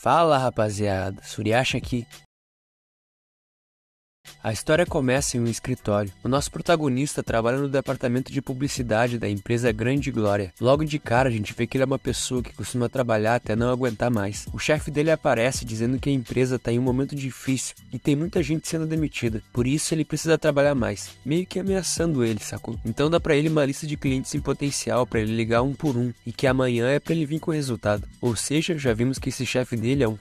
Fala, rapaziada, Suriacha aqui. A história começa em um escritório. O nosso protagonista trabalha no departamento de publicidade da empresa Grande Glória. Logo de cara a gente vê que ele é uma pessoa que costuma trabalhar até não aguentar mais. O chefe dele aparece dizendo que a empresa está em um momento difícil e tem muita gente sendo demitida. Por isso ele precisa trabalhar mais, meio que ameaçando ele, sacou? Então dá pra ele uma lista de clientes em potencial pra ele ligar um por um e que amanhã é pra ele vir com o resultado. Ou seja, já vimos que esse chefe dele é um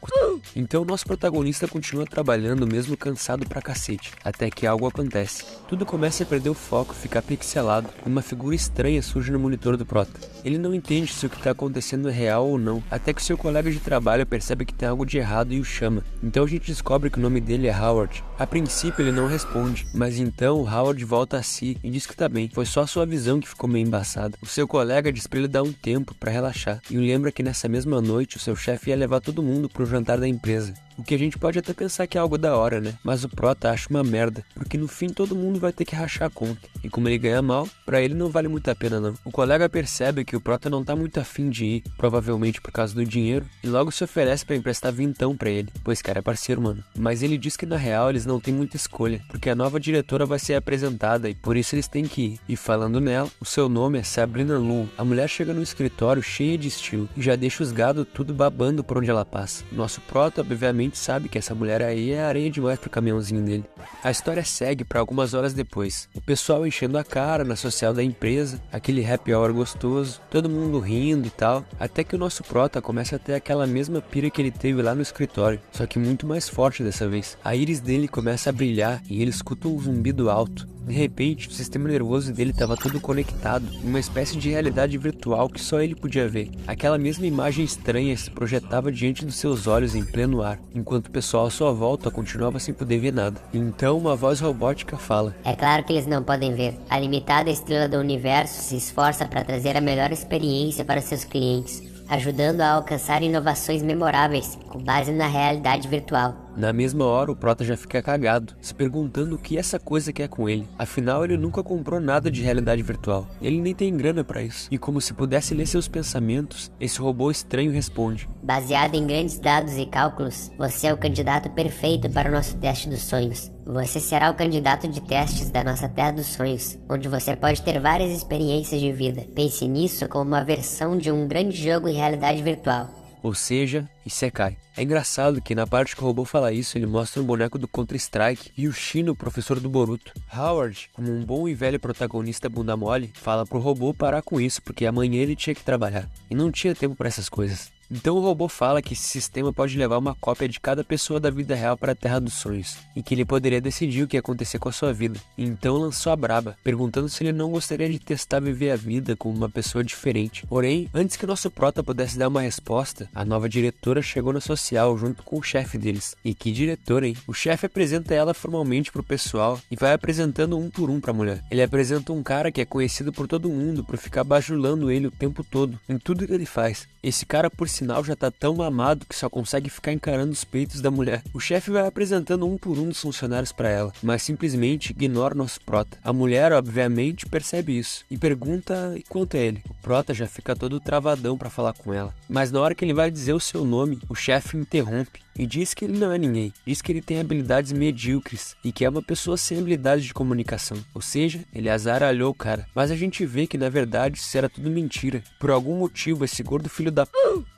Então o nosso protagonista continua trabalhando mesmo cansado pra cacete. Até que algo acontece. Tudo começa a perder o foco, ficar pixelado, e uma figura estranha surge no monitor do prota. Ele não entende se o que está acontecendo é real ou não, até que seu colega de trabalho percebe que tem algo de errado e o chama. Então a gente descobre que o nome dele é Howard. A princípio ele não responde, mas então o Howard volta a si e diz que tá bem, foi só a sua visão que ficou meio embaçada. O seu colega diz pra ele dar um tempo pra relaxar, e o lembra que nessa mesma noite o seu chefe ia levar todo mundo pro jantar da empresa. O que a gente pode até pensar que é algo da hora, né? Mas o prota acha uma merda, porque no fim todo mundo vai ter que rachar a conta. E como ele ganha mal, pra ele não vale muito a pena não. O colega percebe que o prota não tá muito afim de ir, provavelmente por causa do dinheiro, e logo se oferece pra emprestar vintão pra ele, pois cara é parceiro, mano. Mas ele diz que na real eles não têm muita escolha, porque a nova diretora vai ser apresentada e por isso eles têm que ir. E falando nela, o seu nome é Sabrina Lu. A mulher chega no escritório cheia de estilo e já deixa os gado tudo babando por onde ela passa. Nosso prota, obviamente, sabe que essa mulher aí é areia demais pro caminhãozinho dele. A história segue para algumas horas depois. O pessoal enchendo a cara na social da empresa, aquele happy hour gostoso, todo mundo rindo e tal, até que o nosso prota começa a ter aquela mesma pira que ele teve lá no escritório, só que muito mais forte dessa vez. A íris dele começa a brilhar e ele escuta um zumbido alto. De repente, o sistema nervoso dele estava todo conectado, em uma espécie de realidade virtual que só ele podia ver. Aquela mesma imagem estranha se projetava diante dos seus olhos em pleno ar, enquanto o pessoal à sua volta continuava sem poder ver nada. Então uma voz robótica fala: É claro que eles não podem ver. A limitada estrela do universo se esforça para trazer a melhor experiência para seus clientes, ajudando a alcançar inovações memoráveis com base na realidade virtual. Na mesma hora, o prota já fica cagado, se perguntando o que essa coisa quer com ele. Afinal, ele nunca comprou nada de realidade virtual. Ele nem tem grana pra isso. E como se pudesse ler seus pensamentos, esse robô estranho responde: Baseado em grandes dados e cálculos, você é o candidato perfeito para o nosso teste dos sonhos. Você será o candidato de testes da nossa Terra dos Sonhos, onde você pode ter várias experiências de vida. Pense nisso como uma versão de um grande jogo em realidade virtual. Ou seja, Isekai. É engraçado que na parte que o robô fala isso, ele mostra um boneco do Counter-Strike e o Shino, o professor do Boruto. Howard, como um bom e velho protagonista bunda mole, fala pro robô parar com isso, porque amanhã ele tinha que trabalhar, e não tinha tempo pra essas coisas. Então o robô fala que esse sistema pode levar uma cópia de cada pessoa da vida real para a Terra dos Sonhos, e que ele poderia decidir o que ia acontecer com a sua vida. Então lançou a braba, perguntando se ele não gostaria de testar viver a vida com uma pessoa diferente. Porém, antes que nosso prota pudesse dar uma resposta, a nova diretora chegou na social junto com o chefe deles. E que diretora, hein? O chefe apresenta ela formalmente pro pessoal e vai apresentando um por um pra mulher. Ele apresenta um cara que é conhecido por todo mundo por ficar bajulando ele o tempo todo, em tudo que ele faz. Esse cara, por sinal, já tá tão mamado que só consegue ficar encarando os peitos da mulher. O chefe vai apresentando um por um dos funcionários pra ela, mas simplesmente ignora nosso prota. A mulher, obviamente, percebe isso e pergunta quanto é ele. O prota já fica todo travadão pra falar com ela, mas na hora que ele vai dizer o seu nome, o chefe interrompe e diz que ele não é ninguém. Diz que ele tem habilidades medíocres e que é uma pessoa sem habilidade de comunicação. Ou seja, ele azaralhou o cara. Mas a gente vê que na verdade isso era tudo mentira. Por algum motivo esse gordo filho da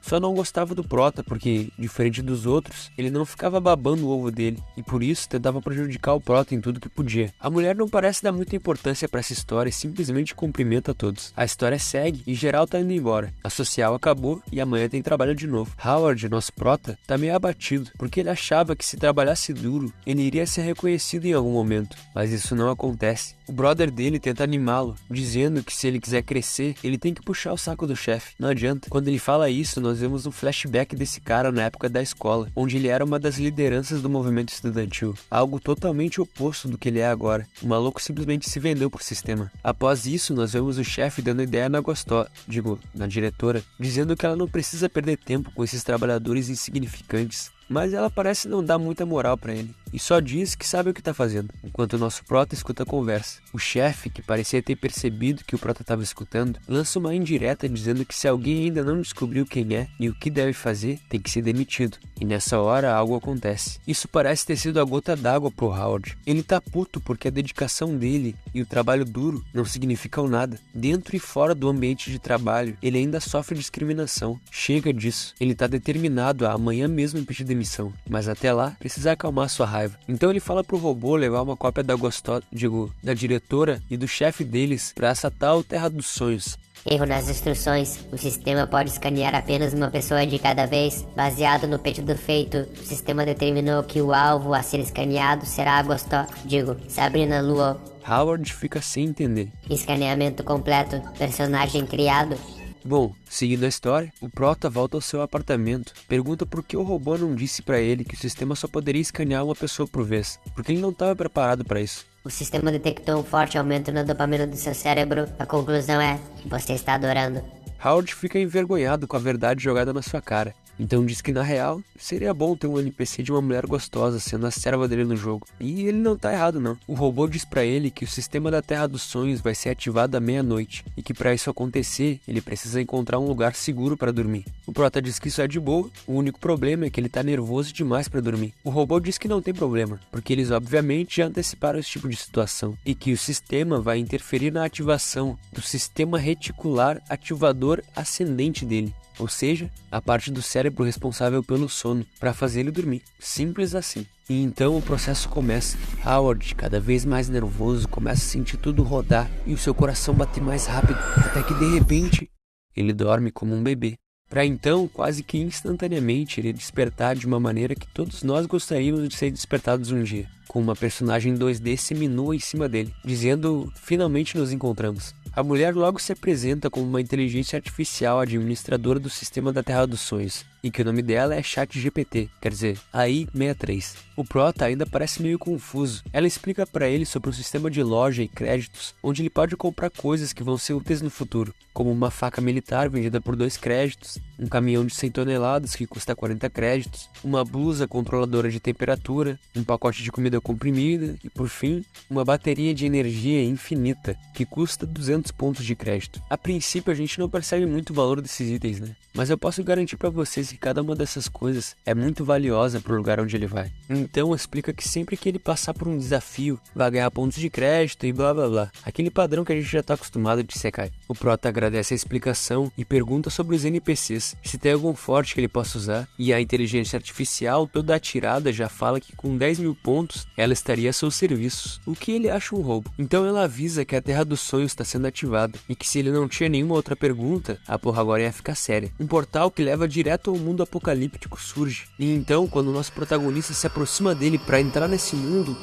só não gostava do prota porque, diferente dos outros, ele não ficava babando o ovo dele e por isso tentava prejudicar o prota em tudo que podia. A mulher não parece dar muita importância pra essa história e simplesmente cumprimenta todos. A história segue e geral tá indo embora. A social acabou e amanhã tem trabalho de novo. Howard, nosso prota, tá meio abatido porque ele achava que se trabalhasse duro, ele iria ser reconhecido em algum momento, mas isso não acontece. O brother dele tenta animá-lo, dizendo que se ele quiser crescer, ele tem que puxar o saco do chefe. Não adianta. Quando ele fala isso, nós vemos um flashback desse cara na época da escola, onde ele era uma das lideranças do movimento estudantil. Algo totalmente oposto do que ele é agora. O maluco simplesmente se vendeu pro sistema. Após isso, nós vemos o chefe dando ideia na diretora, dizendo que ela não precisa perder tempo com esses trabalhadores insignificantes. mas ela parece não dar muita moral pra ele e só diz que sabe o que tá fazendo, enquanto o nosso prota escuta a conversa. O chefe, que parecia ter percebido que o prota estava escutando, lança uma indireta dizendo que se alguém ainda não descobriu quem é e o que deve fazer, tem que ser demitido. E nessa hora algo acontece. Isso parece ter sido a gota d'água pro Howard. Ele tá puto porque a dedicação dele e o trabalho duro não significam nada. Dentro e fora do ambiente de trabalho, ele ainda sofre discriminação. Chega disso. Ele tá determinado a amanhã mesmo pedir demissão, mas até lá precisa acalmar sua raiva. Então ele fala pro robô levar uma cópia da diretora e do chefe deles pra essa tal Terra dos Sonhos. Erro nas instruções. O sistema pode escanear apenas uma pessoa de cada vez. Baseado no pedido feito, o sistema determinou que o alvo a ser escaneado será a Sabrina Luo. Howard fica sem entender. Escaneamento completo. Personagem criado. Bom, seguindo a história, o prota volta ao seu apartamento, pergunta por que o robô não disse pra ele que o sistema só poderia escanear uma pessoa por vez, porque ele não estava preparado pra isso. O sistema detectou um forte aumento na dopamina do seu cérebro. A conclusão é: você está adorando. Howard fica envergonhado com a verdade jogada na sua cara. Então diz que na real, seria bom ter um NPC de uma mulher gostosa sendo a serva dele no jogo. E ele não tá errado não. O robô diz pra ele que o sistema da Terra dos Sonhos vai ser ativado à meia-noite. E que pra isso acontecer, ele precisa encontrar um lugar seguro pra dormir. O prota diz que isso é de boa, o único problema é que ele tá nervoso demais pra dormir. O robô diz que não tem problema, porque eles obviamente já anteciparam esse tipo de situação. E que o sistema vai interferir na ativação do sistema reticular ativador ascendente dele. Ou seja, a parte do cérebro responsável pelo sono, para fazer ele dormir. Simples assim. E então o processo começa. Howard, cada vez mais nervoso, começa a sentir tudo rodar e o seu coração bater mais rápido, até que de repente ele dorme como um bebê. Para então, quase que instantaneamente, ele despertar de uma maneira que todos nós gostaríamos de ser despertados um dia, com uma personagem 2D seminua em cima dele, dizendo: finalmente nos encontramos. A mulher logo se apresenta como uma inteligência artificial administradora do sistema da Terra dos Sonhos, e que o nome dela é ChatGPT, quer dizer, AI-63. O prota ainda parece meio confuso. Ela explica para ele sobre o sistema de loja e créditos, onde ele pode comprar coisas que vão ser úteis no futuro, como uma faca militar vendida por 2 créditos, um caminhão de 100 toneladas que custa 40 créditos, uma blusa controladora de temperatura, um pacote de comida comprimida e, por fim, uma bateria de energia infinita, que custa 200 pontos de crédito. A princípio a gente não percebe muito o valor desses itens, né? Mas eu posso garantir para vocês que cada uma dessas coisas é muito valiosa pro lugar onde ele vai. Então explica que sempre que ele passar por um desafio, vai ganhar pontos de crédito e blá blá blá. Aquele padrão que a gente já tá acostumado de Isekai. O prota agradece a explicação e pergunta sobre os NPCs, se tem algum forte que ele possa usar, e a inteligência artificial toda atirada já fala que com 10 mil pontos ela estaria a seus serviços, o que ele acha um roubo. Então ela avisa que a Terra dos Sonhos está sendo ativada e que se ele não tinha nenhuma outra pergunta, a porra agora ia ficar séria. Um portal que leva direto ao mundo apocalíptico surge, e então quando o nosso protagonista se aproxima dele para entrar nesse mundo,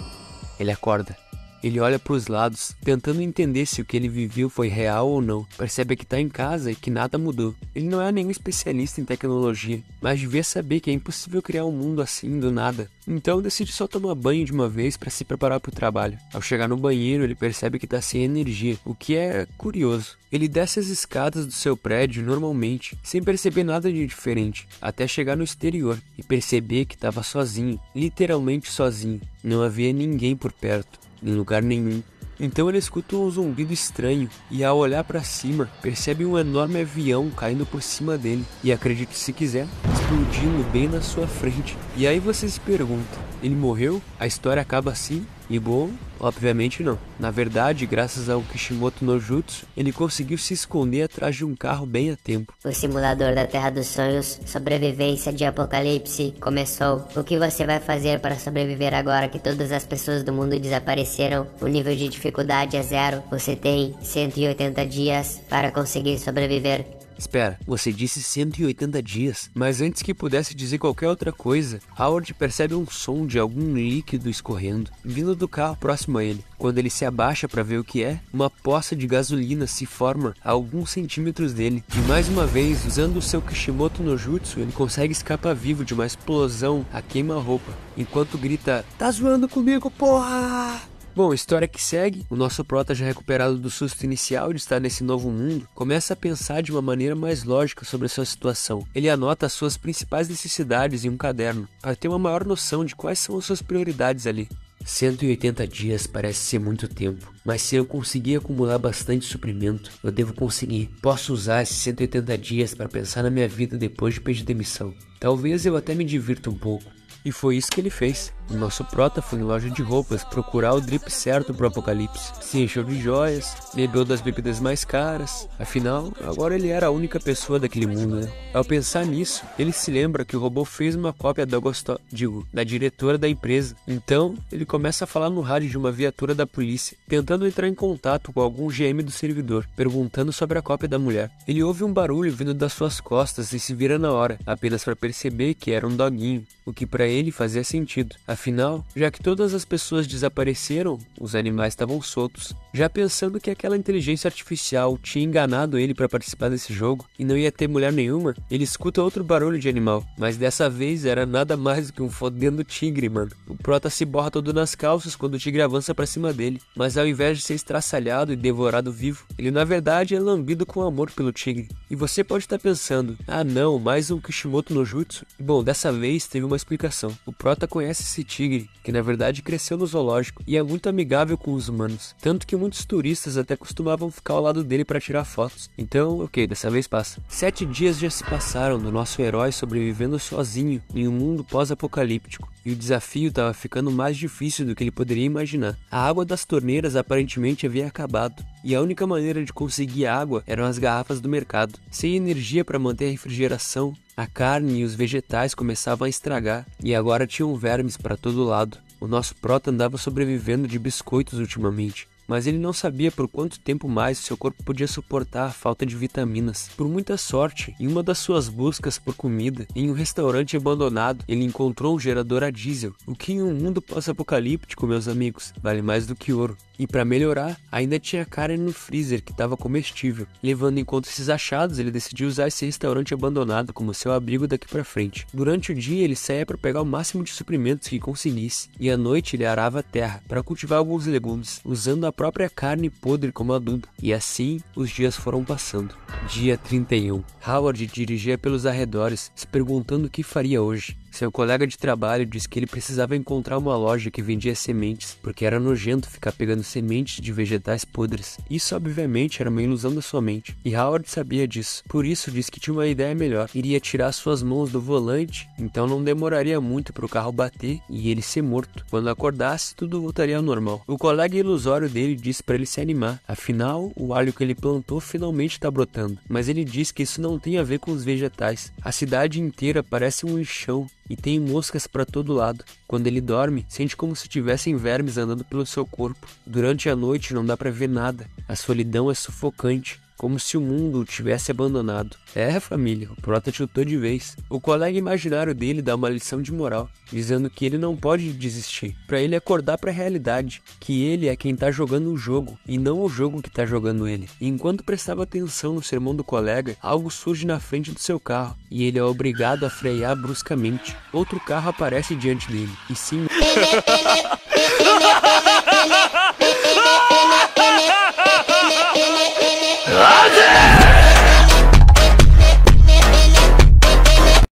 ele acorda. Ele olha para os lados, tentando entender se o que ele viveu foi real ou não. Percebe que está em casa e que nada mudou. Ele não é nenhum especialista em tecnologia, mas devia saber que é impossível criar um mundo assim do nada. Então decide só tomar banho de uma vez para se preparar para o trabalho. Ao chegar no banheiro, ele percebe que está sem energia, o que é curioso. Ele desce as escadas do seu prédio normalmente, sem perceber nada de diferente, até chegar no exterior e perceber que estava sozinho, literalmente sozinho. Não havia ninguém por perto, em lugar nenhum. Então ele escuta um zumbido estranho e, ao olhar para cima, percebe um enorme avião caindo por cima dele e, acredite se quiser, explodindo bem na sua frente. E aí você se pergunta, ele morreu? A história acaba assim? E bom, obviamente não. Na verdade, graças ao Kishimoto no Jutsu, ele conseguiu se esconder atrás de um carro bem a tempo. O simulador da Terra dos Sonhos, sobrevivência de apocalipse, começou. O que você vai fazer para sobreviver agora que todas as pessoas do mundo desapareceram? O nível de dificuldade é 0. Você tem 180 dias para conseguir sobreviver. Espera, você disse 180 dias, mas antes que pudesse dizer qualquer outra coisa, Howard percebe um som de algum líquido escorrendo, vindo do carro próximo a ele. Quando ele se abaixa para ver o que é, uma poça de gasolina se forma a alguns centímetros dele. E mais uma vez, usando o seu Kishimoto no Jutsu, ele consegue escapar vivo de uma explosão a queima-roupa, enquanto grita: "Tá zoando comigo, porra!" Bom, a história que segue, o nosso prota já recuperado do susto inicial de estar nesse novo mundo, começa a pensar de uma maneira mais lógica sobre a sua situação. Ele anota as suas principais necessidades em um caderno, para ter uma maior noção de quais são as suas prioridades ali. 180 dias parece ser muito tempo, mas se eu conseguir acumular bastante suprimento, eu devo conseguir. Posso usar esses 180 dias para pensar na minha vida depois de pedir demissão. Talvez eu até me divirta um pouco. E foi isso que ele fez. O nosso prota foi em loja de roupas procurar o drip certo pro apocalipse. Se encheu de joias, bebeu das bebidas mais caras. Afinal, agora ele era a única pessoa daquele mundo, né? Ao pensar nisso, ele se lembra que o robô fez uma cópia da diretora da empresa. Então, ele começa a falar no rádio de uma viatura da polícia, tentando entrar em contato com algum GM do servidor, perguntando sobre a cópia da mulher. Ele ouve um barulho vindo das suas costas e se vira na hora, apenas para perceber que era um doguinho, o que para ele fazia sentido. Afinal, já que todas as pessoas desapareceram, os animais estavam soltos. Já pensando que aquela inteligência artificial tinha enganado ele para participar desse jogo e não ia ter mulher nenhuma, ele escuta outro barulho de animal, mas dessa vez era nada mais do que um fodendo tigre, mano. O prota se borra todo nas calças quando o tigre avança para cima dele, mas ao invés de ser estraçalhado e devorado vivo, ele na verdade é lambido com amor pelo tigre. E você pode estar pensando, ah não, mais um Kishimoto no Jutsu? Bom, dessa vez teve uma explicação. O prota conhece esse tigre, que na verdade cresceu no zoológico e é muito amigável com os humanos, tanto que muitos turistas até costumavam ficar ao lado dele para tirar fotos. Então, ok, dessa vez passa. 7 dias já se passaram do nosso herói sobrevivendo sozinho em um mundo pós-apocalíptico, e o desafio estava ficando mais difícil do que ele poderia imaginar. A água das torneiras aparentemente havia acabado, e a única maneira de conseguir água eram as garrafas do mercado. Sem energia para manter a refrigeração, a carne e os vegetais começavam a estragar, e agora tinham vermes para todo lado. O nosso prota andava sobrevivendo de biscoitos ultimamente, mas ele não sabia por quanto tempo mais seu corpo podia suportar a falta de vitaminas. Por muita sorte, em uma das suas buscas por comida, em um restaurante abandonado, ele encontrou um gerador a diesel, o que em um mundo pós-apocalíptico, meus amigos, vale mais do que ouro. E para melhorar, ainda tinha carne no freezer que estava comestível. Levando em conta esses achados, ele decidiu usar esse restaurante abandonado como seu abrigo daqui para frente. Durante o dia, ele saía para pegar o máximo de suprimentos que conseguisse, e à noite ele arava a terra para cultivar alguns legumes, usando a própria carne podre como adubo. E assim, os dias foram passando. Dia 31. Howard dirigia pelos arredores, se perguntando o que faria hoje. Seu colega de trabalho disse que ele precisava encontrar uma loja que vendia sementes, porque era nojento ficar pegando sementes de vegetais podres. Isso obviamente era uma ilusão da sua mente, e Howard sabia disso. Por isso disse que tinha uma ideia melhor. Iria tirar suas mãos do volante, então não demoraria muito para o carro bater e ele ser morto. Quando acordasse, tudo voltaria ao normal. O colega ilusório dele disse para ele se animar, afinal, o alho que ele plantou finalmente está brotando. Mas ele disse que isso não tem a ver com os vegetais. A cidade inteira parece um lixão e tem moscas para todo lado. Quando ele dorme, sente como se tivessem vermes andando pelo seu corpo. Durante a noite não dá para ver nada. A solidão é sufocante, como se o mundo o tivesse abandonado. É, família, o prota chutou de vez. O colega imaginário dele dá uma lição de moral, dizendo que ele não pode desistir, para ele acordar para a realidade, que ele é quem tá jogando o jogo, e não o jogo que tá jogando ele. E enquanto prestava atenção no sermão do colega, algo surge na frente do seu carro, e ele é obrigado a frear bruscamente. Outro carro aparece diante dele, e sim...